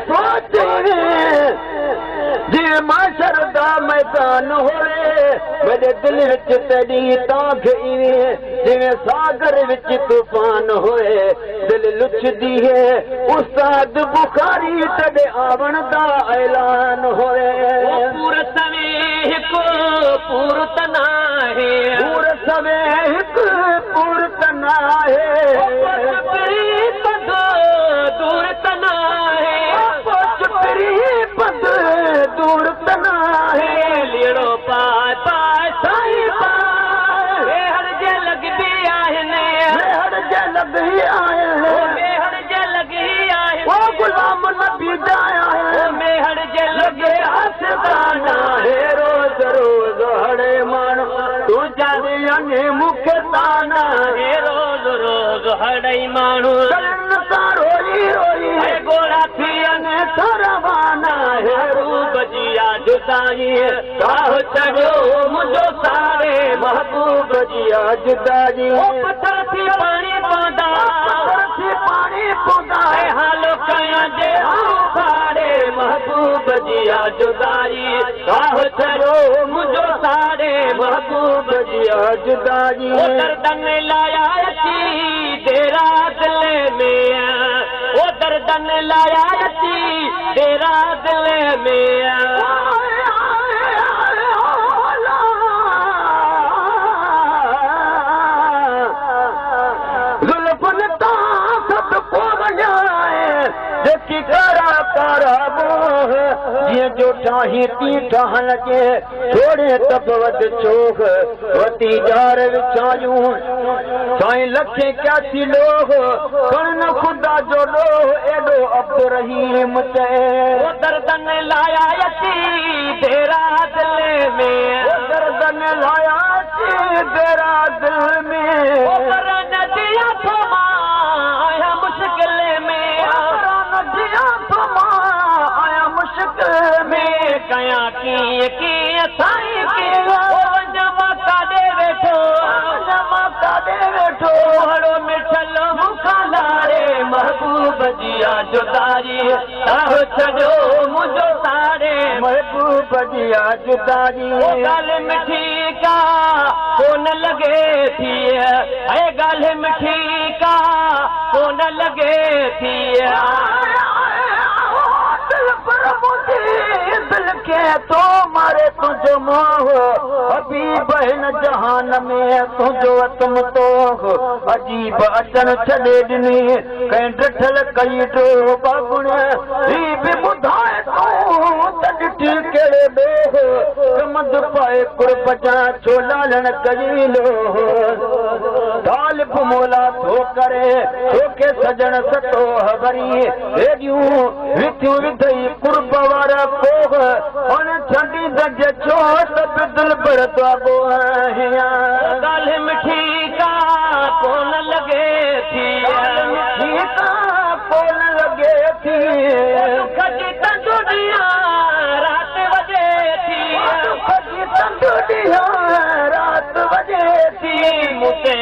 सोचे जे माशर दा मैदान होए मेरे दिल विच तेरी ताख इवे जिवें सागर विच तूफान होए दिल लुचदी है उस्ताद बुखारी तेरे आवण दा ऐलान होए पूर सवे हिकु पूर तना है पूर सवे हिकु पूर तना है दूर तना है पद दूर तना है लीड़ो पाए पाए साई पाए हर जे लगदी आहिने हर जे लगदी आए हर जे लगी आए ओ गुलाम नबी जाया है में हर जे लगे हसदाना है रोज रोज हड़े मन तू जाने अने मुख्य ताना है रोज रोज हड़ई मानू कलन ता रोई रोई है गोला थी अने सरवाना है रूप जिया जुदाई काह चढ़ो मुझो सारे महबूब जिया जुदाई पत्थर थी पानी पौधा थी पानी पौधा है हालो कया जे सारे महबूब जिया जुदाई काह चढ़ो मुझो सारे महबूब जिया जुदाई दर्दन लाया तेरा दिल में वो दर्दन लाया तेरा दिल में जुल्फन ताकत को बजाए देखी करा करा बोह ये जो ठाही ती ठहन के छोड़े तपवत चोख वती जार विछायूं साईं लखे क्या थी लोग कर्ण खुदा जो लोह एडो अब्दुल रहीम ते वो दर्दन लाया तेरा दिल में वो दर्दन लाया तेरा दिल में नदिया आया मुश्किल में नदिया आया मुश्किल में कया की साईं की जमा काडे वेठो हड़ो मिठल मुखा लारे महबूब जिया जुदारी ताह छड़ो मुझो सारे महबूब जिया जुदारी गल मिठी का कोन लगे थी है गल मिठी का कोन लगे थी दिल के तो मारे तुझो मोह अभी बहन जहान में तुझो तुम तो अजीब अचन छॾे ॾिनी कंहिं ॾिठल कई डो बाबुण ही बि ॿुधाए तूं त ॾिठी कहिड़े ॾोह कमद पाए कुर्ब जा छो लालण कई लो तालिब मोला थो करे तोखे सजण सतो हबरी हेॾियूं विथियूं विधई कुर्ब वारा कोह उन छॾी दज छो त दिल भर दागो गल मिठी का कोन लगे थी मिठी का कोन लगे थी खजी तंदुरिया रात वजे थी खजी तंदुरिया रात वजे थी मुते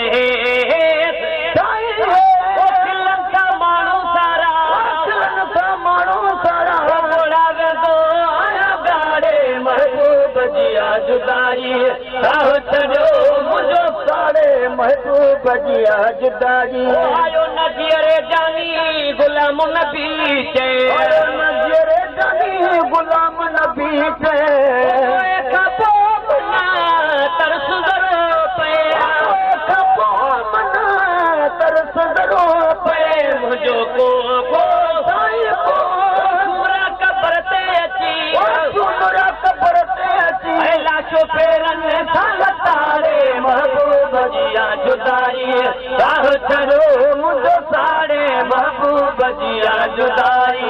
जुदाई ताह छड़ो मुझो सारे महबूब जिया जुदाई आयो नज़ीरे जानी गुलाम नबी चे आयो नज़ीरे जानी गुलाम नबी चे खपो मना तरस दरो पे खपो मना तरस दरो पे मुझो को साईं को सूरा कब्र ते अची सूरा कब्र ते अची लाशो फेरन तारे महबूब जिया जुदाई ताह छड़ो मुझो सारे महबूब जिया जुदाई